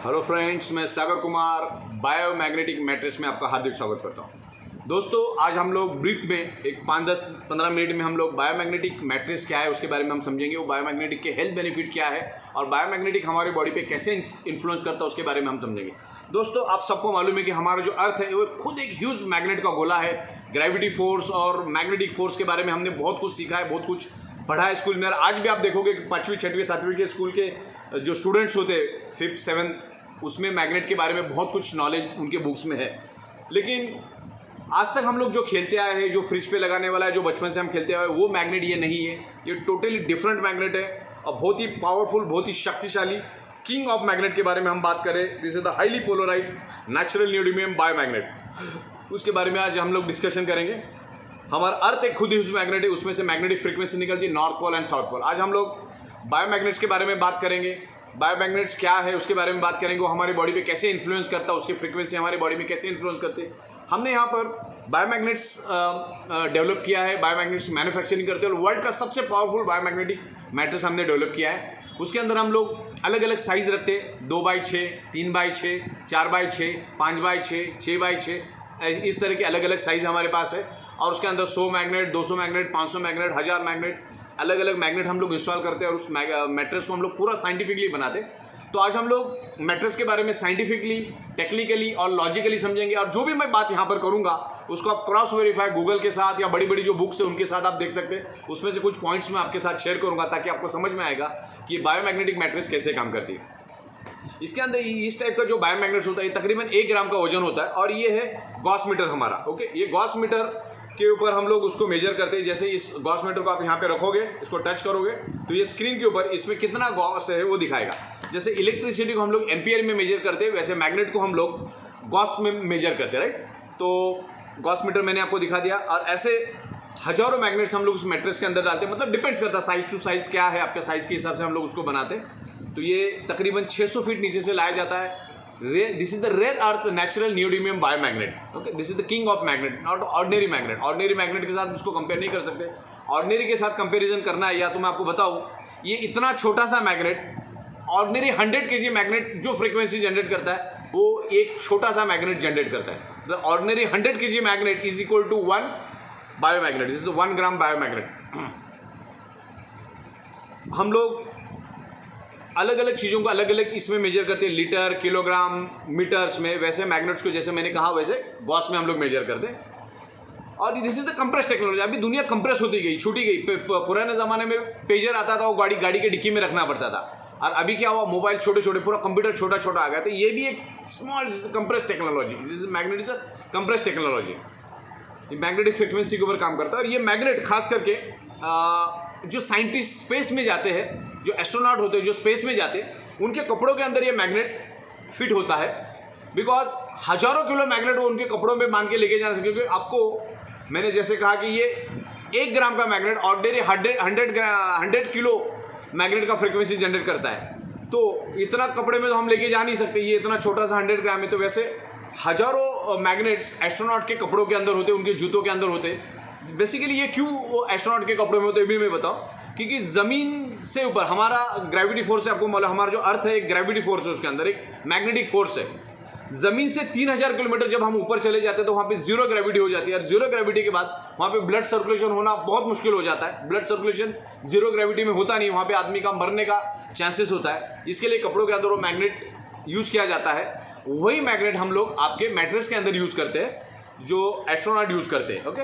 Hello friends, मैं Sagar Kumar biomagnetic matrix में आपका हार्दिक स्वागत करता हूं। दोस्तों, आज हम लोग ब्रीफ में एक 5-10-15 मिनट में हम लोग बायोमैग्नेटिक मैट्रिक्स क्या है उसके बारे में हम समझेंगे। वो बायोमैग्नेटिक के हेल्थ बेनिफिट क्या है और बायोमैग्नेटिक हमारी बॉडी पे कैसे इन्फ्लुएंस करता है उसके बारे में हम समझेंगे। दोस्तों, आप सबको मालूम है कि हमारा जो अर्थ है वो खुद एक ह्यूज मैग्नेट का गोला है। ग्रेविटी फोर्स और मैग्नेटिक फोर्स के बारे में हमने बहुत कुछ सीखा है, बहुत कुछ पढ़ा है स्कूल में। और आज भी आप देखोगे कि 5वीं 6वीं 7वीं के स्कूल के जो स्टूडेंट्स होते हैं 5th 7th, उसमें मैग्नेट के बारे में बहुत कुछ नॉलेज उनके बुक्स में है। लेकिन आज तक हम लोग जो खेलते आए हैं, जो फ्रिज पे लगाने वाला है, जो बचपन से हम खेलते आए हैं, वो मैग्नेट ये नहीं है। ये टोटली डिफरेंट मैग्नेट है और बहुत ही पावरफुल, बहुत ही शक्तिशाली किंग ऑफ मैग्नेट के बारे में हम बात करें। This is the highly polarised natural neodymium biomagnet. उसके बारे में आज हम लोग डिस्कशन करेंगे। हमारा अर्थ एक खुद ही उस मैग्नेट है, उसमें से मैग्नेटिक फ्रीक्वेंसी निकलती है north pole and south pole. आज हम लोग बायोमैग्नेट्स के बारे में बात करेंगे। बायोमैग्नेट्स क्या है उसके बारे में बात करेंगे। वो हमारी बॉडी पे कैसे इन्फ्लुएंस करता है, उसकी फ्रीक्वेंसी हमारी बॉडी में कैसे इन्फ्लुएंस करती है। हमने यहाँ पर बायोमैग्नेट्स डेवलप किया है, बायोमैग्नेट्स मैन्युफैक्चरिंग करते हैं और वर्ल्ड का सबसे पावरफुल बायोमैग्नेटिक मैट्रिक्स हमने डेवलप किया है। उसके अंदर हम लोग अलग अलग साइज रखते हैं, 2x6, 3x6, 4x6, 5x6, 6x6, इस तरह के अलग अलग साइज हमारे पास है। और उसके अंदर 100 मैग्नेट, 200 मैग्नेट, 500 मैग्नेट, 1000 मैग्नेट, अलग अलग मैग्नेट हम लोग इंस्टॉल करते हैं और उस मैट्रिक्स को हम लोग पूरा साइंटिफिकली बनाते हैं। तो आज हम लोग मैट्रिक्स के बारे में साइंटिफिकली, टेक्निकली और लॉजिकली समझेंगे। और जो भी मैं बात यहाँ पर करूँगा उसको आप क्रॉस वेरीफाई गूगल के साथ या बड़ी बड़ी जो बुक्स है उनके साथ आप देख सकते हैं। उसमें से कुछ पॉइंट्स मैं आपके साथ शेयर करूँगा ताकि आपको समझ में आएगा कि बायोमैग्नेटिक मैट्रिक्स कैसे काम करती है। इसके अंदर इस टाइप का जो बायोमैग्नेट्स होता है तकरीबन 1 ग्राम का वजन होता है और ये है गॉस मीटर हमारा। ओके, ये गॉस मीटर के ऊपर हम लोग उसको मेजर करते हैं। जैसे इस गॉस मीटर को आप यहाँ पे रखोगे, इसको टच करोगे तो ये स्क्रीन के ऊपर इसमें कितना गॉस है वो दिखाएगा। जैसे इलेक्ट्रिसिटी को हम लोग एम्पियर में मेजर करते हैं, वैसे मैग्नेट को हम लोग गॉस में मेजर करते हैं, राइट। तो गॉस मीटर मैंने आपको दिखा दिया और ऐसे हजारों मैग्नेट्स हम लोग उस मैट्रिक्स के अंदर डालते हैं। मतलब डिपेंड्स करता है साइज टू साइज क्या है, आपके साइज के हिसाब से हम लोग उसको बनाते हैं। तो ये तकरीबन 600 फीट नीचे से लाया जाता है। This is the rare earth natural neodymium biomagnet. Okay, this is the king of magnet, not ordinary magnet. Ordinary magnet के साथ इसको कंपेयर नहीं कर सकते। ऑर्डिनरी के साथ कंपेरिजन करना है या तो मैं आपको बताऊं, ये इतना छोटा सा मैग्नेट, ऑर्डिनरी 100 kg मैग्नेट जो फ्रीक्वेंसी जनरेट करता है वो एक छोटा सा मैग्नेट जनरेट करता है। The ordinary 100 kg magnet is equal to 1 biomagnet. This is the 1 gram biomagnet. हम लोग अलग अलग चीज़ों को अलग अलग इसमें मेजर करते हैं, लीटर, किलोग्राम, मीटर्स में। वैसे मैग्नेट्स को जैसे मैंने कहा वैसे गॉस में हम लोग मेजर करते हैं। और this is the compress technology. अभी दुनिया कंप्रेस होती गई, छूटी गई। पुराने ज़माने में पेजर आता था, वो गाड़ी के डिक्की में रखना पड़ता था। और अभी क्या हुआ, मोबाइल छोटे छोटे, पूरा कंप्यूटर छोटा छोटा आ गया। तो ये भी एक small compress technology. This is magnet is a compress technology. ये मैग्नेटिक फ्रिक्वेंसी के ऊपर काम करता है। और ये मैग्नेट खास करके जो साइंटिस्ट स्पेस में जाते हैं, जो एस्ट्रोनॉट होते हैं जो स्पेस में जाते हैं, उनके कपड़ों के अंदर ये मैग्नेट फिट होता है। बिकॉज हजारों किलो मैग्नेट वो उनके कपड़ों में बांध के लेके जाना सकते। क्योंकि आपको मैंने जैसे कहा कि ये 1 ग्राम का मैग्नेट ऑर्डिनरी 100 किलो मैग्नेट का फ्रिक्वेंसी जनरेट करता है। तो इतना कपड़े में तो हम लेके जा नहीं सकते, ये इतना छोटा सा 100 ग्राम है। तो वैसे हजारों मैग्नेट्स एस्ट्रोनॉट के कपड़ों के अंदर होते, उनके जूतों के अंदर होते। बेसिकली ये क्यों एस्ट्रोनॉट के कपड़ों में होते भी मैं बताऊं, क्योंकि ज़मीन से ऊपर हमारा ग्रेविटी फोर्स है। आपको मालूम, हमारा जो अर्थ है एक ग्रेविटी फोर्स है, उसके अंदर एक मैग्नेटिक फोर्स है। ज़मीन से 3000 किलोमीटर जब हम ऊपर चले जाते हैं तो वहाँ पे जीरो ग्रेविटी हो जाती है। और जीरो ग्रेविटी के बाद वहाँ पे ब्लड सर्कुलेशन होना बहुत मुश्किल हो जाता है। ब्लड सर्कुलेशन जीरो ग्रेविटी में होता नहीं, वहाँ पे आदमी का मरने का चांसेस होता है। इसके लिए कपड़ों के अंदर वो मैग्नेट यूज़ किया जाता है। वही मैग्नेट हम लोग आपके मैट्रिक्स के अंदर यूज़ करते हैं, जो एस्ट्रोनॉट यूज़ करते हैं। ओके,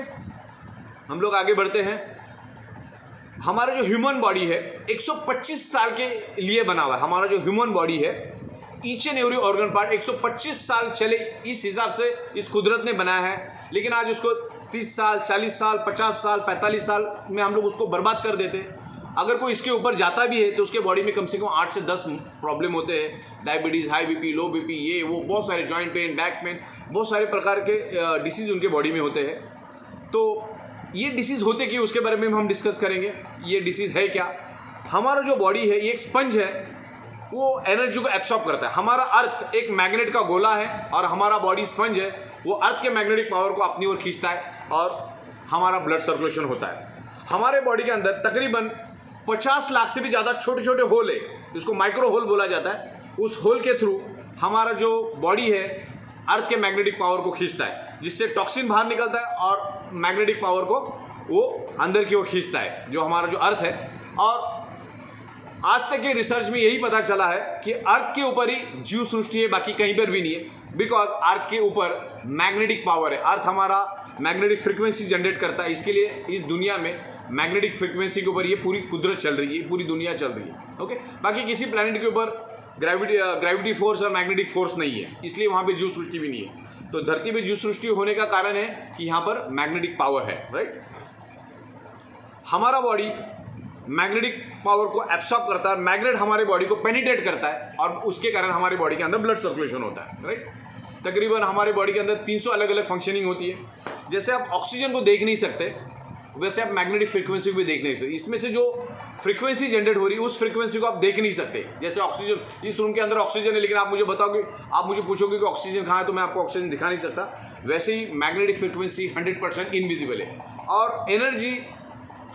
हम लोग आगे बढ़ते हैं। हमारा जो ह्यूमन बॉडी है 125 साल के लिए बना हुआ है। हमारा जो ह्यूमन बॉडी है, each and every organ part 125 साल चले, इस हिसाब से इस कुदरत ने बनाया है। लेकिन आज उसको 30 साल, 40 साल, 50 साल, 45 साल में हम लोग उसको बर्बाद कर देते हैं। अगर कोई इसके ऊपर जाता भी है तो उसके बॉडी में कम से कम 8 से 10 प्रॉब्लम होते हैं। डायबिटीज़, हाई बीपी, लो बीपी, ये वो बहुत सारे, जॉइंट पेन, बैक पेन, बहुत सारे प्रकार के डिसीज़ उनके बॉडी में होते हैं। तो ये डिसीज़ होते कि उसके बारे में हम डिस्कस करेंगे। ये डिसीज़ है क्या। हमारा जो बॉडी है ये एक स्पंज है, वो एनर्जी को एब्सॉर्ब करता है। हमारा अर्थ एक मैग्नेट का गोला है और हमारा बॉडी स्पंज है, वो अर्थ के मैग्नेटिक पावर को अपनी ओर खींचता है और हमारा ब्लड सर्कुलेशन होता है। हमारे बॉडी के अंदर तकरीबन 50 लाख से भी ज़्यादा छोटे छोटे होल है, जिसको माइक्रो होल बोला जाता है। उस होल के थ्रू हमारा जो बॉडी है अर्थ के मैग्नेटिक पावर को खींचता है, जिससे टॉक्सिन बाहर निकलता है और मैग्नेटिक पावर को वो अंदर की ओर खींचता है, जो हमारा जो अर्थ है। और आज तक के रिसर्च में यही पता चला है कि अर्थ के ऊपर ही जीव सृष्टि है, बाकी कहीं पर भी नहीं है, बिकॉज अर्थ के ऊपर मैग्नेटिक पावर है। अर्थ हमारा मैग्नेटिक फ्रीक्वेंसी जनरेट करता है, इसके लिए इस दुनिया में मैग्नेटिक फ्रीक्वेंसी के ऊपर ये पूरी कुदरत चल रही है, पूरी दुनिया चल रही है। ओके, बाकी किसी प्लैनेट के ऊपर ग्रेविटी फोर्स और मैग्नेटिक फोर्स नहीं है, इसलिए वहाँ पे जीव सृष्टि भी नहीं है। तो धरती पे जीव सृष्टि होने का कारण है कि यहाँ पर मैग्नेटिक पावर है, राइट। हमारा बॉडी मैग्नेटिक पावर को एब्सॉर्ब करता है, मैग्नेट हमारे बॉडी को पेनिट्रेट करता है और उसके कारण हमारे बॉडी के अंदर ब्लड सर्कुलेशन होता है, राइट। तकरीबन हमारे बॉडी के अंदर 300 अलग अलग फंक्शनिंग होती है। जैसे आप ऑक्सीजन को देख नहीं सकते, वैसे आप मैग्नेटिक फ्रीक्वेंसी भी देख नहीं सकते। इसमें से जो फ्रीक्वेंसी जनरेट हो रही है उस फ्रीक्वेंसी को आप देख नहीं सकते। जैसे ऑक्सीजन, इस रूम के अंदर ऑक्सीजन है, लेकिन आप मुझे बताओगे, आप मुझे पूछोगे कि ऑक्सीजन कहाँ है, तो मैं आपको ऑक्सीजन दिखा नहीं सकता। वैसे ही मैग्नेटिक फ्रीक्वेंसी 100% इनविजिबल है और एनर्जी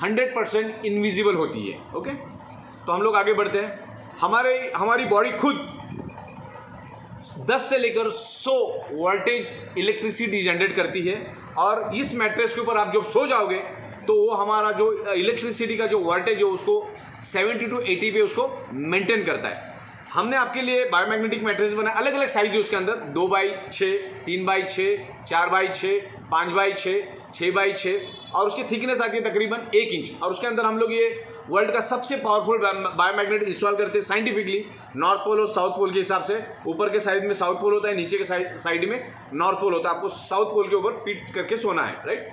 100% इनविजिबल होती है। ओके, तो हम लोग आगे बढ़ते हैं। हमारी बॉडी खुद 10 से लेकर 100 वोल्टेज इलेक्ट्रिसिटी जनरेट करती है और इस मैट्रेस के ऊपर आप जब सो जाओगे तो वो हमारा जो इलेक्ट्रिसिटी का जो वोल्टेज है उसको 70 to 80 पे उसको मेंटेन करता है। हमने आपके लिए बायोमैग्नेटिक मैट्रेस बनाए, अलग अलग साइज है उसके अंदर, 2x6, 3x6, 4x6, 5x6, 6x6 और उसकी थिकनेस आती है तकरीबन 1 इंच। और उसके अंदर हम लोग ये वर्ल्ड का सबसे पावरफुल बायोमैग्नेट इंस्टॉल करते हैं साइंटिफिकली, नॉर्थ पोल और साउथ पोल के हिसाब से। ऊपर के साइड में साउथ पोल होता है, नीचे के साइड में नॉर्थ पोल होता है। आपको साउथ पोल के ऊपर पीट करके सोना है, राइट।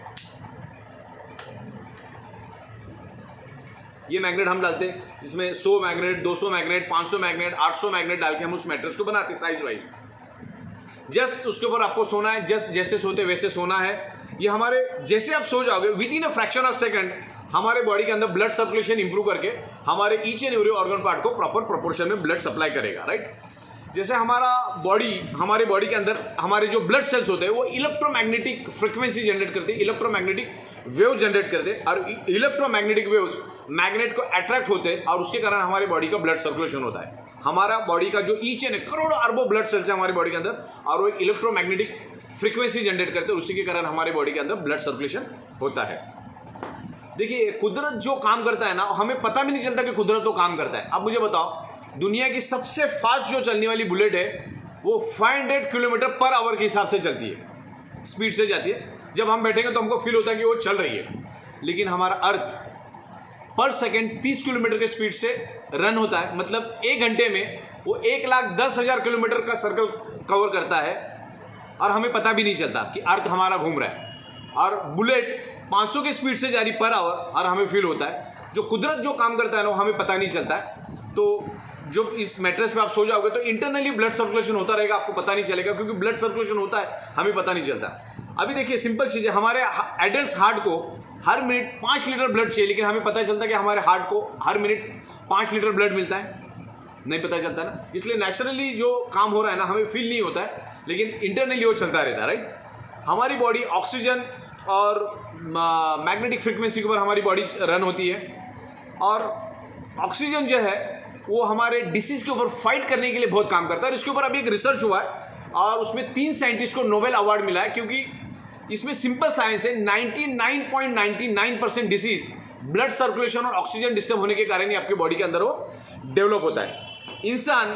ये मैग्नेट हम डालते हैं, जिसमें 100 मैग्नेट, 200 मैग्नेट, 500 मैग्नेट, 800 मैग्नेट डाल के हम उस मैट्रेस को बनाते हैं साइज वाइज। जस्ट उसके ऊपर आपको सोना है, जस्ट जैसे सोते वैसे सोना है। ये हमारे जैसे आप सो जाओगे with in a fraction of second हमारे बॉडी के अंदर ब्लड सर्कुलेशन इंप्रूव करके हमारे each and every organ part को प्रॉपर प्रोपोर्शन में ब्लड सप्लाई करेगा, राइट। जैसे हमारे बॉडी के अंदर हमारे जो ब्लड सेल्स होते हैं वो इलेक्ट्रोमैग्नेटिक फ्रीक्वेंसी जनरेट करते हैं, इलेक्ट्रोमैग्नेटिक वेव जनरेट करते हैं और इलेक्ट्रोमैग्नेटिक वेव्स मैग्नेट को अट्रैक्ट होते हैं और उसके कारण हमारे बॉडी का ब्लड सर्कुलेशन होता है। हमारा बॉडी का जो ईच एंड करोड़ों अरबों ब्लड सेल्स है हमारे बॉडी के अंदर और वो इलेक्ट्रोमैग्नेटिक फ्रीक्वेंसी जनरेट करते हैं, उसी के कारण हमारे बॉडी के अंदर ब्लड सर्कुलेशन होता है। देखिए, कुदरत जो काम करता है ना, हमें पता भी नहीं चलता कि कुदरत तो काम करता है। अब मुझे बताओ, दुनिया की सबसे फास्ट जो चलने वाली बुलेट है वो 500 किलोमीटर पर आवर के हिसाब से चलती है, स्पीड से जाती है। जब हम बैठेंगे तो हमको फील होता है कि वो चल रही है, लेकिन हमारा अर्थ पर सेकेंड 30 किलोमीटर के स्पीड से रन होता है। मतलब 1 घंटे में वो 1,10,000 किलोमीटर का सर्कल कवर करता है और हमें पता भी नहीं चलता कि अर्थ हमारा घूम रहा है। और बुलेट 500 की स्पीड से जा रही पर आवर और हमें फील होता है। जो कुदरत जो काम करता है ना, हमें पता नहीं चलता है। तो जब इस मैट्रेस पे आप सो जाओगे तो इंटरनली ब्लड सर्कुलेशन होता रहेगा, आपको पता नहीं चलेगा, क्योंकि ब्लड सर्कुलेशन होता है, हमें पता नहीं चलता। अभी देखिए, सिंपल चीज़ है, हमारे एडल्ट हार्ट को हर मिनट 5 लीटर ब्लड चाहिए, लेकिन हमें पता चलता है कि हमारे हार्ट को हर मिनट 5 लीटर ब्लड मिलता है, नहीं पता चलता ना। इसलिए नेचुरली जो काम हो रहा है ना, हमें फील नहीं होता है, लेकिन इंटरनली वो चलता रहता है, राइट। हमारी बॉडी ऑक्सीजन और मैग्नेटिक फ्रीक्वेंसी के ऊपर हमारी बॉडी रन होती है और ऑक्सीजन जो है वो हमारे डिसीज के ऊपर फाइट करने के लिए बहुत काम करता है। और इसके ऊपर अभी एक रिसर्च हुआ है और उसमें 3 साइंटिस्ट को नोबेल अवार्ड मिला है, क्योंकि इसमें सिंपल साइंस है, 99.99% डिसीज ब्लड सर्कुलेशन और ऑक्सीजन डिस्टर्ब होने के कारण ही आपके बॉडी के अंदर वो डेवलप होता है। इंसान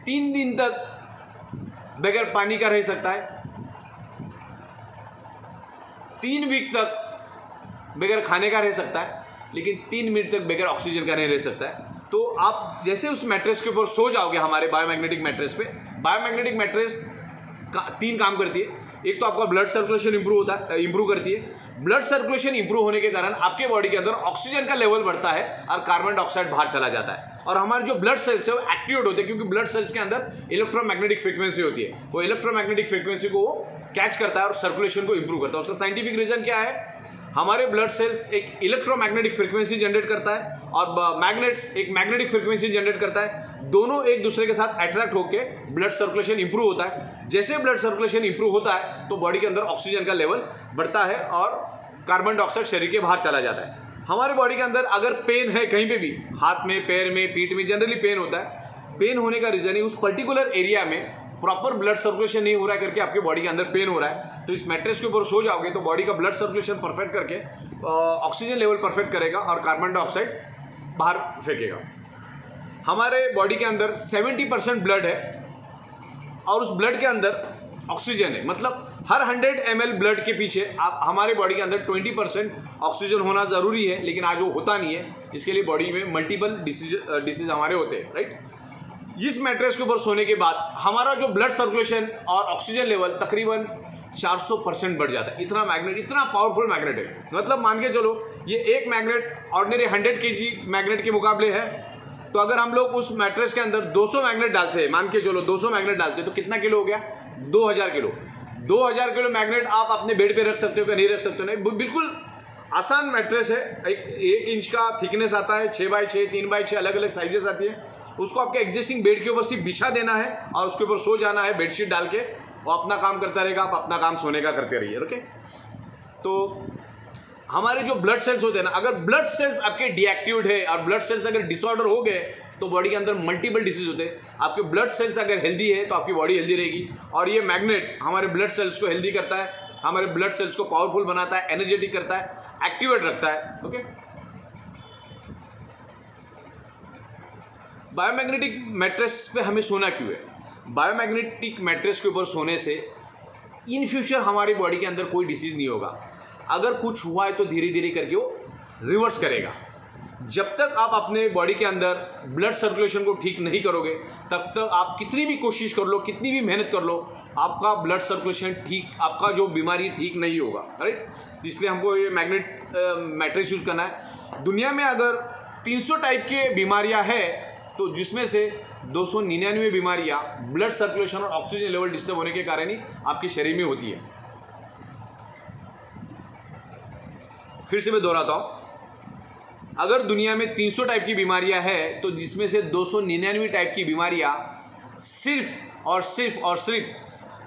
3 दिन तक बगैर पानी का रह सकता है, 3 वीक तक बगैर खाने का रह सकता है, लेकिन 3 मिनट तक बगैर ऑक्सीजन का नहीं रह सकता है। तो आप जैसे उस मैट्रेस के ऊपर सो जाओगे, हमारे बायोमैग्नेटिक मैट्रेस पे, बायोमैग्नेटिक मैट्रेस का 3 काम करती है। एक तो आपका ब्लड सर्कुलेशन इंप्रूव करती है। ब्लड सर्कुलेशन इंप्रूव होने के कारण आपके बॉडी के अंदर ऑक्सीजन का लेवल बढ़ता है और कार्बन डाइऑक्साइड बाहर चला जाता है और हमारे जो ब्लड सेल्स है वो एक्टिवेट होते हैं, क्योंकि ब्लड सेल्स के अंदर इलेक्ट्रोमैग्नेटिक फ्रीक्वेंसी होती है। वो इलेक्ट्रोमैग्नेटिक फ्रीक्वेंसी को वो कैच करता है और सर्कुलेशन को इंप्रूव करता है। उसका साइंटिफिक रीजन क्या है? हमारे ब्लड सेल्स एक इलेक्ट्रोमैग्नेटिक फ्रीक्वेंसी जनरेट करता है और मैग्नेट्स एक मैग्नेटिक फ्रीक्वेंसी जनरेट करता है। दोनों एक दूसरे के साथ अट्रैक्ट होकर ब्लड सर्कुलेशन इंप्रूव होता है। जैसे ब्लड सर्कुलेशन इंप्रूव होता है तो बॉडी के अंदर ऑक्सीजन का लेवल बढ़ता है और कार्बन डाइऑक्साइड शरीर के बाहर चला जाता है। हमारे बॉडी के अंदर अगर पेन है कहीं पे भी, हाथ में, पैर में, पीठ में जनरली पेन होता है, पेन होने का रीज़न है उस पर्टिकुलर एरिया में प्रॉपर ब्लड सर्कुलेशन नहीं हो रहा है करके आपके बॉडी के अंदर पेन हो रहा है। तो इस मैट्रेस के ऊपर सो जाओगे तो बॉडी का ब्लड सर्कुलेशन परफेक्ट करके ऑक्सीजन लेवल परफेक्ट करेगा और कार्बन डाइऑक्साइड बाहर फेंकेगा। हमारे बॉडी के अंदर 70% ब्लड है और उस ब्लड के अंदर ऑक्सीजन है। मतलब हर 100 ml ब्लड के पीछे आप हमारे बॉडी के अंदर 20% ऑक्सीजन होना ज़रूरी है, लेकिन आज वो होता नहीं है। इसके लिए बॉडी में मल्टीपल डिसीज हमारे होते हैं, राइट। इस मैट्रेस के ऊपर सोने के बाद हमारा जो ब्लड सर्कुलेशन और ऑक्सीजन लेवल तकरीबन 400% बढ़ जाता है। इतना मैग्नेट, इतना पावरफुल मैग्नेट है। मतलब मान के चलो ये एक मैग्नेट ऑर्डिनरी 100 kg मैग्नेट के मुकाबले है। तो अगर हम लोग उस मैट्रेस के अंदर 200 मैग्नेट डालते हैं, मान के चलो 200 मैग्नेट डालते हैं, तो कितना किलो हो गया? 2000 किलो। 2000 किलो मैग्नेट आप अपने बेड पे रख सकते हो क्या? नहीं रख सकते हो। नहीं, बिल्कुल आसान मैट्रेस है। 1 इंच का थिकनेस आता है, 6x6, 3x6 अलग अलग साइजेस आती है। उसको आपके एग्जिस्टिंग बेड के ऊपर सिर्फ बिछा देना है और उसके ऊपर सो जाना है बेडशीट डाल के, वो अपना काम करता रहेगा। आप अपना काम सोने का करते रहिए, ओके। तो हमारे जो ब्लड सेल्स होते हैं ना, अगर ब्लड सेल्स आपके डीएक्टिवेट है और ब्लड सेल्स अगर डिसऑर्डर हो गए तो बॉडी के अंदर मल्टीपल डिसीज होते हैं। आपके ब्लड सेल्स अगर हेल्दी है तो आपकी बॉडी हेल्दी रहेगी। और ये मैग्नेट हमारे ब्लड सेल्स को हेल्दी करता है, हमारे ब्लड सेल्स को पावरफुल बनाता है, एनर्जेटिक करता है, एक्टिवेट रखता है, ओके। बायोमैग्नेटिक मैट्रेस पे हमें सोना क्यों है? बायोमैग्नेटिक मैट्रेस के ऊपर सोने से इन फ्यूचर हमारी बॉडी के अंदर कोई डिसीज नहीं होगा। अगर कुछ हुआ है तो धीरे धीरे करके वो रिवर्स करेगा। जब तक आप अपने बॉडी के अंदर ब्लड सर्कुलेशन को ठीक नहीं करोगे तब तक आप कितनी भी कोशिश कर लो, कितनी भी मेहनत कर लो, आपका ब्लड सर्कुलेशन ठीक, आपका जो बीमारी ठीक नहीं होगा, राइट। इसलिए हमको ये मैट्रेस यूज़ करना है। दुनिया में अगर 300 टाइप के बीमारियां हैं तो जिसमें से 299 बीमारियां ब्लड सर्कुलेशन और ऑक्सीजन लेवल डिस्टर्ब होने के कारण ही आपके शरीर में होती है। फिर से मैं दोहराता हूं, अगर दुनिया में 300 टाइप की बीमारियां हैं तो जिसमें से 299 टाइप की बीमारियां सिर्फ और सिर्फ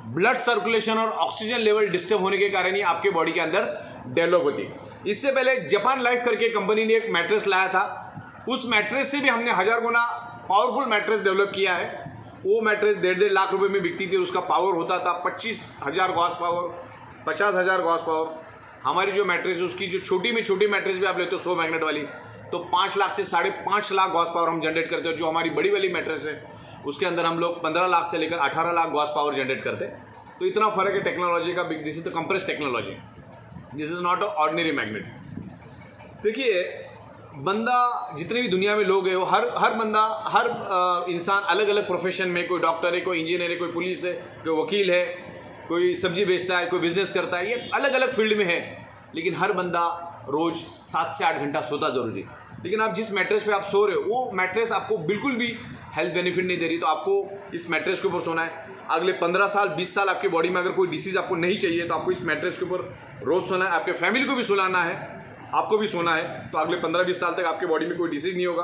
ब्लड सर्कुलेशन और ऑक्सीजन लेवल डिस्टर्ब होने के कारण ही आपके बॉडी के अंदर डेवलप होती है। इससे पहले जापान लाइफ करके कंपनी ने एक मैट्रेस लाया था। उस मैट्रेस से भी हमने 1000 गुना पावरफुल मैट्रेस डेवलप किया है। वो मैट्रेस 1.5 लाख रुपए में बिकती थी। उसका पावर होता था 25,000 गॉस पावर, 50,000 गॉस पावर। हमारी जो मैट्रेस है उसकी जो छोटी में छोटी मैट्रेस भी आप लेते हो 100 मैग्नेट वाली, तो 5 लाख से 5.5 लाख गॉस पावर हम जनरेट करते हो। जो हमारी बड़ी वाली मैट्रेस है उसके अंदर हम लोग 15 लाख से लेकर 18 लाख गॉस पावर जनरेट करते हैं। तो इतना फर्क है टेक्नोलॉजी का। This is the compress technology, this is not a ordinary magnet. देखिए, बंदा जितने भी दुनिया में लोग हैं वो हर बंदा, हर इंसान अलग अलग प्रोफेशन में, कोई डॉक्टर है, कोई इंजीनियर है, कोई पुलिस है, कोई वकील है, कोई सब्जी बेचता है, कोई बिजनेस करता है, ये अलग अलग फील्ड में है। लेकिन हर बंदा रोज़ 7 से 8 घंटा सोता जरूरी है। लेकिन आप जिस मैट्रेस पे आप सो रहे हो वो मैट्रेस आपको बिल्कुल भी हेल्थ बेनिफिट नहीं दे रही। तो आपको इस मैट्रेस के ऊपर सोना है। अगले 15 साल 20 साल आपकी बॉडी में अगर कोई डिसीज़ आपको नहीं चाहिए तो आपको इस मैट्रेस के ऊपर रोज़ सोना है। आपके फैमिली को भी सुलाना है, आपको भी सोना है। तो अगले 15-20 साल तक आपकी बॉडी में कोई डिसीज नहीं होगा।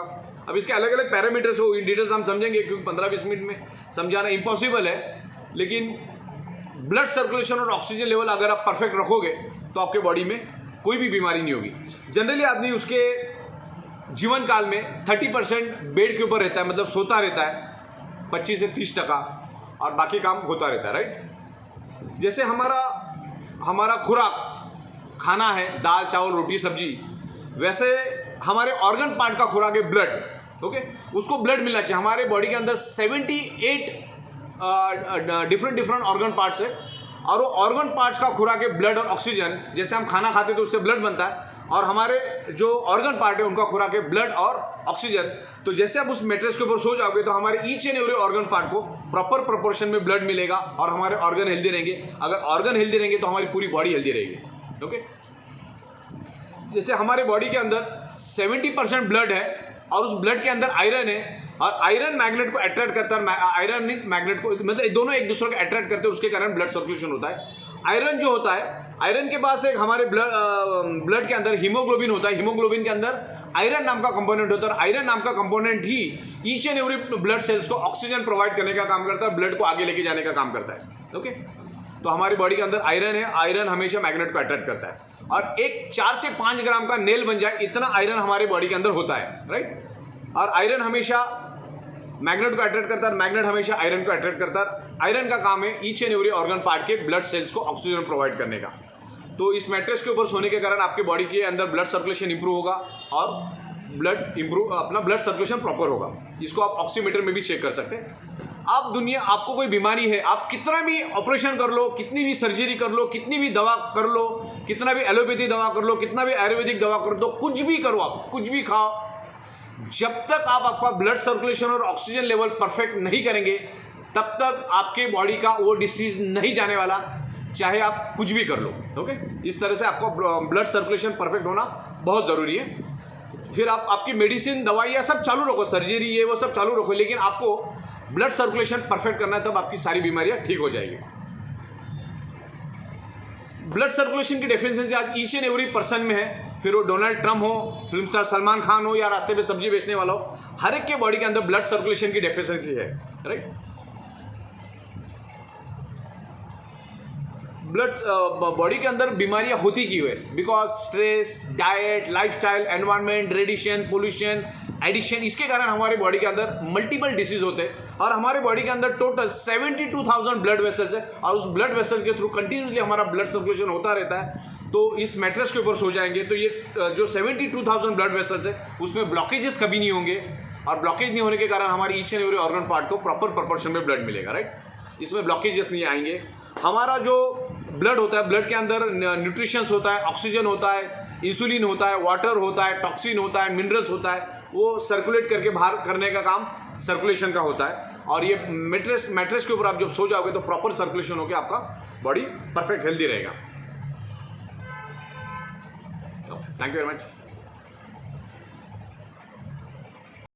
अब इसके अलग अलग पैरामीटर्स हो, इन डिटेल्स हम समझेंगे क्योंकि 15-20 मिनट में समझाना इम्पॉसिबल है। लेकिन ब्लड सर्कुलेशन और ऑक्सीजन लेवल अगर आप परफेक्ट रखोगे तो आपके बॉडी में कोई भी बीमारी नहीं होगी। जनरली आदमी उसके जीवन काल में 30% बेड के ऊपर रहता है, मतलब सोता रहता है 25 से 30%, और बाकी काम होता रहता है, राइट। जैसे हमारा खुराक खाना है दाल चावल रोटी सब्जी, वैसे हमारे ऑर्गन पार्ट का खुराक है ब्लड, ओके। उसको ब्लड मिलना चाहिए। हमारे बॉडी के अंदर 78 डिफरेंट ऑर्गन पार्ट्स है और वो ऑर्गन पार्ट्स का खुराक है ब्लड और ऑक्सीजन। जैसे हम खाना खाते तो उससे ब्लड बनता है और हमारे जो ऑर्गन पार्ट है उनका खुराक है ब्लड और ऑक्सीजन। तो जैसे आप उस मैट्रेस के ऊपर सो जाओगे तो हमारे each and every organ part को प्रॉपर प्रोपोर्शन में ब्लड मिलेगा और हमारे ऑर्गन हेल्दी रहेंगे। अगर ऑर्गन हेल्दी रहेंगे तो हमारी पूरी बॉडी हेल्दी रहेगी, ओके। जैसे हमारे बॉडी के अंदर 70% ब्लड है और उस ब्लड के अंदर आयरन है और आयरन मैग्नेट को अट्रैक्ट करता है, आयरन मैग्नेट को, मतलब दोनों एक दूसरे को अट्रैक्ट करते हैं, उसके कारण ब्लड सर्कुलेशन होता है। आयरन जो होता है, आयरन के पास एक हमारे ब्लड के अंदर हीमोग्लोबिन होता है। हीमोग्लोबिन के अंदर आयरन नाम का कंपोनेंट होता है और आयरन नाम का component he each and every blood cells को ऑक्सीजन प्रोवाइड करने का काम करता है, ब्लड को आगे लेके जाने का काम करता है, ओके। तो हमारी बॉडी के अंदर आयरन है, आयरन हमेशा मैग्नेट को अट्रैक्ट करता है और एक 4 से 5 ग्राम का नेल बन जाए इतना आयरन हमारे बॉडी के अंदर होता है, राइट। और आयरन हमेशा मैग्नेट को अट्रैक्ट करता है, मैग्नेट हमेशा आयरन को अट्रैक्ट करता है। आयरन का काम है each and every organ part के ब्लड सेल्स को ऑक्सीजन प्रोवाइड करने का। तो इस मैट्रेस के ऊपर सोने के कारण आपके बॉडी के अंदर ब्लड सर्कुलेशन इंप्रूव होगा और अपना ब्लड सर्कुलेशन प्रॉपर होगा। इसको आप ऑक्सीमीटर में भी चेक कर सकते हैं। आपको कोई बीमारी है, आप कितना भी ऑपरेशन कर लो, कितनी भी सर्जरी कर लो, कितनी भी दवा कर लो, कितना भी एलोपैथी दवा कर लो, कितना भी आयुर्वेदिक दवा कर दो, कुछ भी करो, आप कुछ भी खाओ, जब तक आप आपका ब्लड सर्कुलेशन और ऑक्सीजन लेवल परफेक्ट नहीं करेंगे तब तक आपके बॉडी का वो डिसीज नहीं जाने वाला, चाहे आप कुछ भी कर लो। ओके, इस तरह से आपको ब्लड सर्कुलेशन परफेक्ट होना बहुत ज़रूरी है। फिर आपकी मेडिसिन, दवाइयाँ सब चालू रखो, सर्जरी ये वो सब चालू रखो, लेकिन आपको ब्लड सर्कुलेशन परफेक्ट करना है, तब आपकी सारी बीमारियाँ ठीक हो जाएगी। ब्लड सर्कुलेशन की डेफिशिएंसी आज ईच एंड एवरी पर्सन में है, फिर वो डोनाल्ड ट्रम्प हो, फिल्म स्टार सलमान खान हो, या रास्ते पे सब्जी बेचने वाला हो, हर एक के बॉडी के अंदर ब्लड सर्कुलेशन की डेफिशिएंसी है। राइट, ब्लड बॉडी के अंदर बीमारियां होती क्यों है? Because stress, diet, lifestyle, environment, radiation, pollution, addiction, इसके कारण हमारे बॉडी के अंदर मल्टीपल डिसीज होते हैं। और हमारे बॉडी के अंदर टोटल 72,000 ब्लड वेसल्स है, और उस ब्लड वेसल्स के थ्रू कंटिन्यूसली हमारा ब्लड सर्कुलेशन होता रहता है। तो इस मैट्रेस के ऊपर सो जाएंगे तो ये जो 72,000 ब्लड वेसल्स है उसमें ब्लॉकेजेस कभी नहीं होंगे, और ब्लॉकेज नहीं होने के कारण हमारे each and every organ part को प्रॉपर प्रोपोर्शन में ब्लड मिलेगा। राइट, इसमें ब्लॉकेजेस नहीं आएंगे। हमारा जो ब्लड होता है, ब्लड के अंदर न्यूट्रिशंस होता है, ऑक्सीजन होता है, इंसुलिन होता है, वाटर होता है, टॉक्सिन होता है, मिनरल्स होता है, वो सर्कुलेट करके बाहर करने का काम सर्कुलेशन का होता है। और ये मैट्रेस के ऊपर आप जब सो जाओगे तो प्रॉपर सर्कुलेशन होकर आपका बॉडी परफेक्ट हेल्दी रहेगा। Thank you very much.